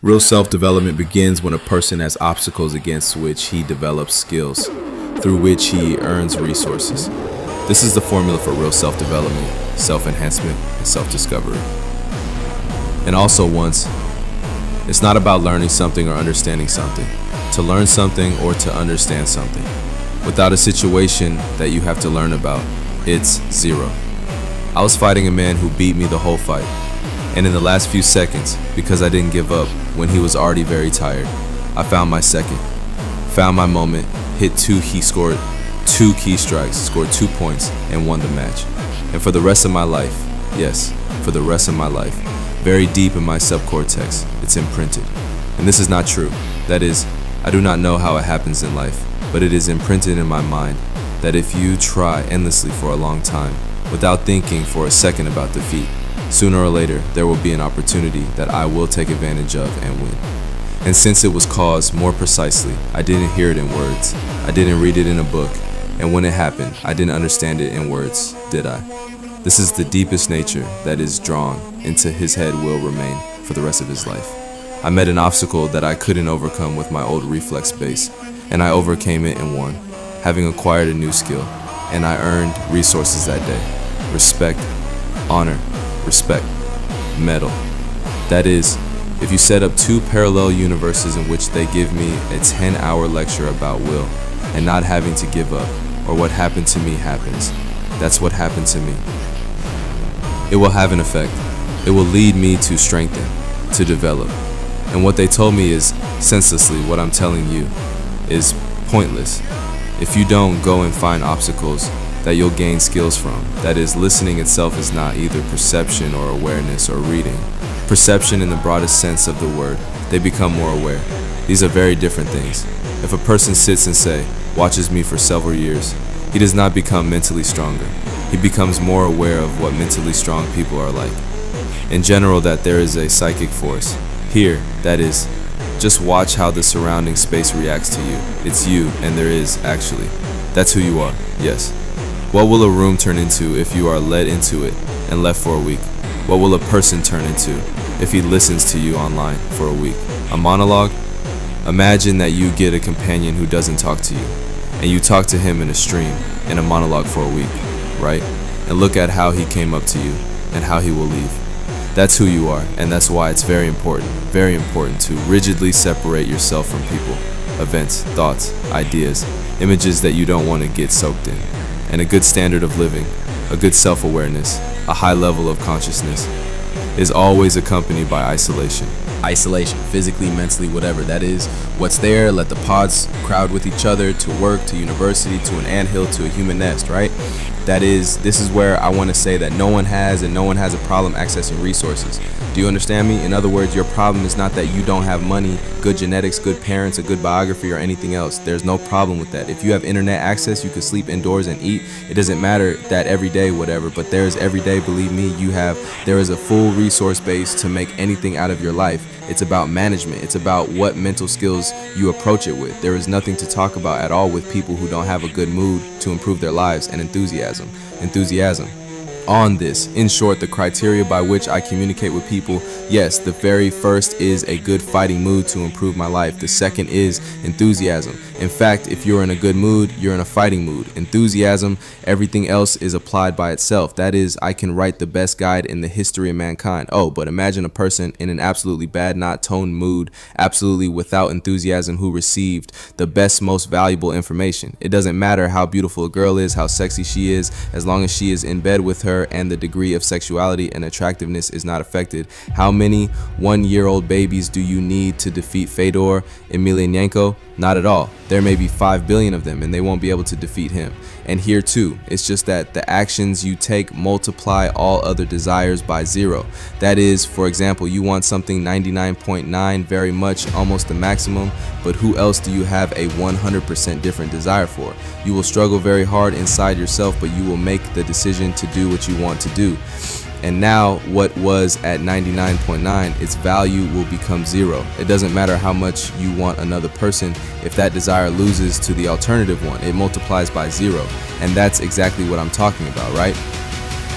Real self-development begins when a person has obstacles against which he develops skills, through which he earns resources. This is the formula for real self-development, self-enhancement, and self-discovery. And also once, it's not about learning something or understanding something. To learn something or to understand something. Without a situation that you have to learn about, it's zero. I was fighting a man who beat me the whole fight. And in the last few seconds, because I didn't give up when he was already very tired, I found my second. Found my moment, he scored 2 key strikes, scored 2 points, and won the match. And for the rest of my life, yes, for the rest of my life, very deep in my subcortex, it's imprinted. And this is not true. That is, I do not know how it happens in life, but it is imprinted in my mind that if you try endlessly for a long time, without thinking for a second about defeat, sooner or later there will be an opportunity that I will take advantage of and win. And since it was caused more precisely, I didn't hear it in words, I didn't read it in a book, and when it happened, I didn't understand it in words, did I? This is the deepest nature that is drawn into his head will remain for the rest of his life. I met an obstacle that I couldn't overcome with my old reflex base, and I overcame it and won, having acquired a new skill, and I earned resources that day. Respect, honor, respect, medal. That is, if you set up 2 parallel universes in which they give me a 10-hour lecture about will and not having to give up, or what happened to me happens, that's what happened to me. It will have an effect. It will lead me to strengthen, to develop. And what they told me is, senselessly, what I'm telling you is pointless. If you don't go and find obstacles that you'll gain skills from. That is, listening itself is not either perception or awareness or reading. Perception in the broadest sense of the word, they become more aware. These are very different things. If a person sits and watches me for several years, he does not become mentally stronger. He becomes more aware of what mentally strong people are like. In general, that there is a psychic force. Here, that is, just watch how the surrounding space reacts to you. It's you, and there is, actually. That's who you are, yes. What will a room turn into if you are led into it and left for a week? What will a person turn into if he listens to you online for a week? A monologue? Imagine that you get a companion who doesn't talk to you, and you talk to him in a stream, in a monologue for a week, right? And look at how he came up to you and how he will leave. That's who you are, and that's why it's very important to rigidly separate yourself from people, events, thoughts, ideas, images that you don't want to get soaked in. And a good standard of living, a good self-awareness, a high level of consciousness is always accompanied by isolation. Isolation, physically, mentally, whatever. That is, what's there, let the pods crowd with each other to work, to university, to an anthill, to a human nest, right? That is, this is where I want to say that no one has a problem accessing resources. Do you understand me? In other words, your problem is not that you don't have money, good genetics, good parents, a good biography, or anything else. There's no problem with that. If you have internet access, you can sleep indoors and eat. It doesn't matter that every day, whatever, but there's every day, believe me, there is a full resource base to make anything out of your life. It's about management. It's about what mental skills you approach it with. There is nothing to talk about at all with people who don't have a good mood to improve their lives, and enthusiasm. On this, in short, the criteria by which I communicate with people, yes, the very first is a good fighting mood to improve my life. The second is enthusiasm. In fact, if you're in a good mood, you're in a fighting mood. Enthusiasm, everything else is applied by itself. That is, I can write the best guide in the history of mankind. Oh, but imagine a person in an absolutely bad, not toned mood, absolutely without enthusiasm, who received the best, most valuable information. It doesn't matter how beautiful a girl is, how sexy she is, as long as she is in bed with her and the degree of sexuality and attractiveness is not affected. How many 1-year-old babies do you need to defeat Fedor Emelianenko? Not at all. There may be 5 billion of them and they won't be able to defeat him. And here too, it's just that the actions you take multiply all other desires by 0. That is, for example, you want something 99.9 very much, almost the maximum, but who else do you have a 100% different desire for? You will struggle very hard inside yourself, but you will make the decision to do what you want to do. And now what was at 99.9, its value will become 0. It doesn't matter how much you want another person. If that desire loses to the alternative one, it multiplies by 0. And that's exactly what I'm talking about, right?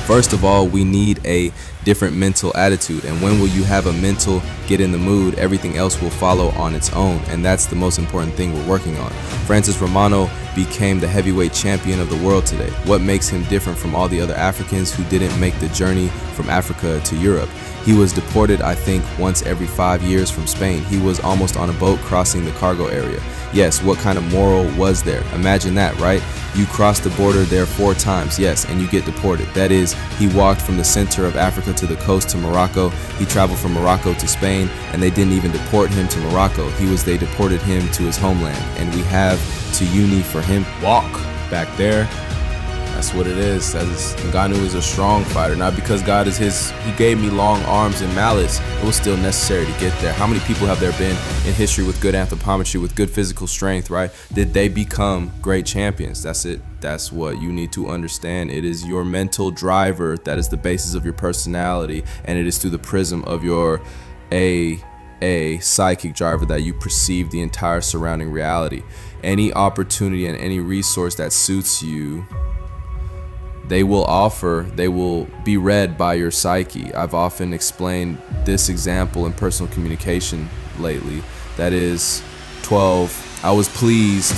First of all, we need a different mental attitude. And when will you have a mental get in the mood, everything else will follow on its own. And that's the most important thing we're working on. Francis Romano became the heavyweight champion of the world today. What makes him different from all the other Africans who didn't make the journey from Africa to Europe? He was deported, I think, once every 5 years from Spain. He was almost on a boat crossing the cargo area. Yes, what kind of moral was there? Imagine that, right? You cross the border there 4 times, yes, and you get deported. That is, he walked from the center of Africa to the coast to Morocco. He traveled from Morocco to Spain, and they didn't even deport him to Morocco. They deported him to his homeland. And we have to uni for him. Walk back there. That's what it is. Ngannou is a strong fighter, not because he gave me long arms and mallets. It was still necessary to get there. How many people have there been in history with good anthropometry, with good physical strength, right? Did they become great champions? That's it. That's what you need to understand. It is your mental driver that is the basis of your personality, and it is through the prism of your a psychic driver that you perceive the entire surrounding reality. Any opportunity and any resource that suits you, they will be read by your psyche. I've often explained this example in personal communication lately. That is, 12, I was pleased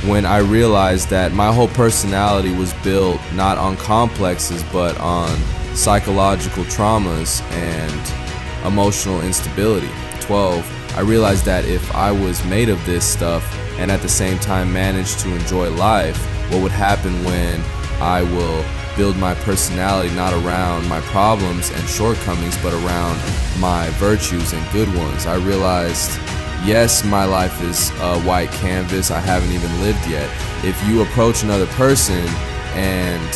when I realized that my whole personality was built not on complexes, but on psychological traumas and emotional instability. 12, I realized that if I was made of this stuff and at the same time managed to enjoy life, what would happen when I will build my personality not around my problems and shortcomings, but around my virtues and good ones. I realized, yes, my life is a white canvas. I haven't even lived yet. If you approach another person and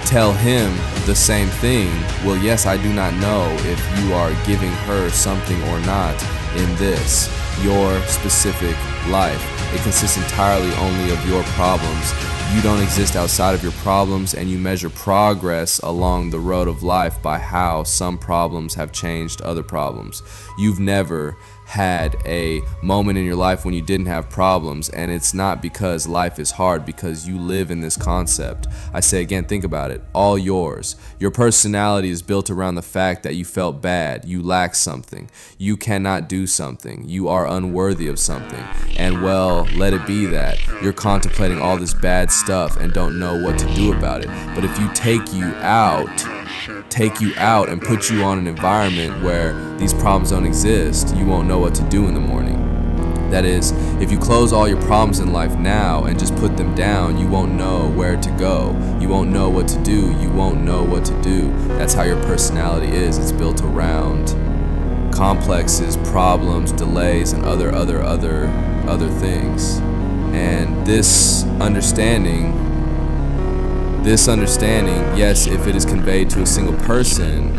tell him the same thing, well, yes, I do not know if you are giving her something or not in this, your specific life. It consists entirely only of your problems. You don't exist outside of your problems, and you measure progress along the road of life by how some problems have changed other problems. You've never had a moment in your life when you didn't have problems, and it's not because life is hard, because you live in this concept. I say again, think about it, all yours. Your personality is built around the fact that you felt bad, you lack something, you cannot do something, you are unworthy of something, and well, let it be that. You're contemplating all this bad stuff and don't know what to do about it. But if you take you out and put you on an environment where these problems don't exist, you won't know what to do in the morning. That is, if you close all your problems in life now and just put them down, you won't know where to go. You won't know what to do. You won't know what to do. That's how your personality is. It's built around complexes, problems, delays, and other things. And this understanding, yes, if it is conveyed to a single person,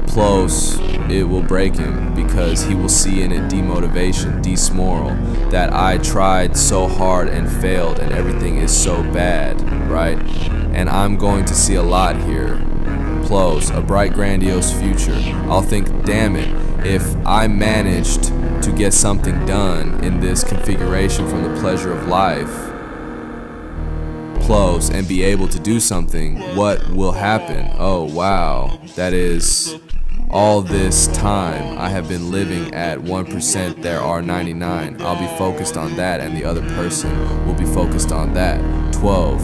close, it will break him, because he will see in it demotivation, desmoral, that I tried so hard and failed and everything is so bad, right? And I'm going to see a lot here. Close, a bright, grandiose future. I'll think, damn it, if I managed to get something done in this configuration from the pleasure of life, close, and be able to do something, what will happen? Oh wow, that is, all this time I have been living at 1%, there are 99. I'll be focused on that, and the other person will be focused on that. 12,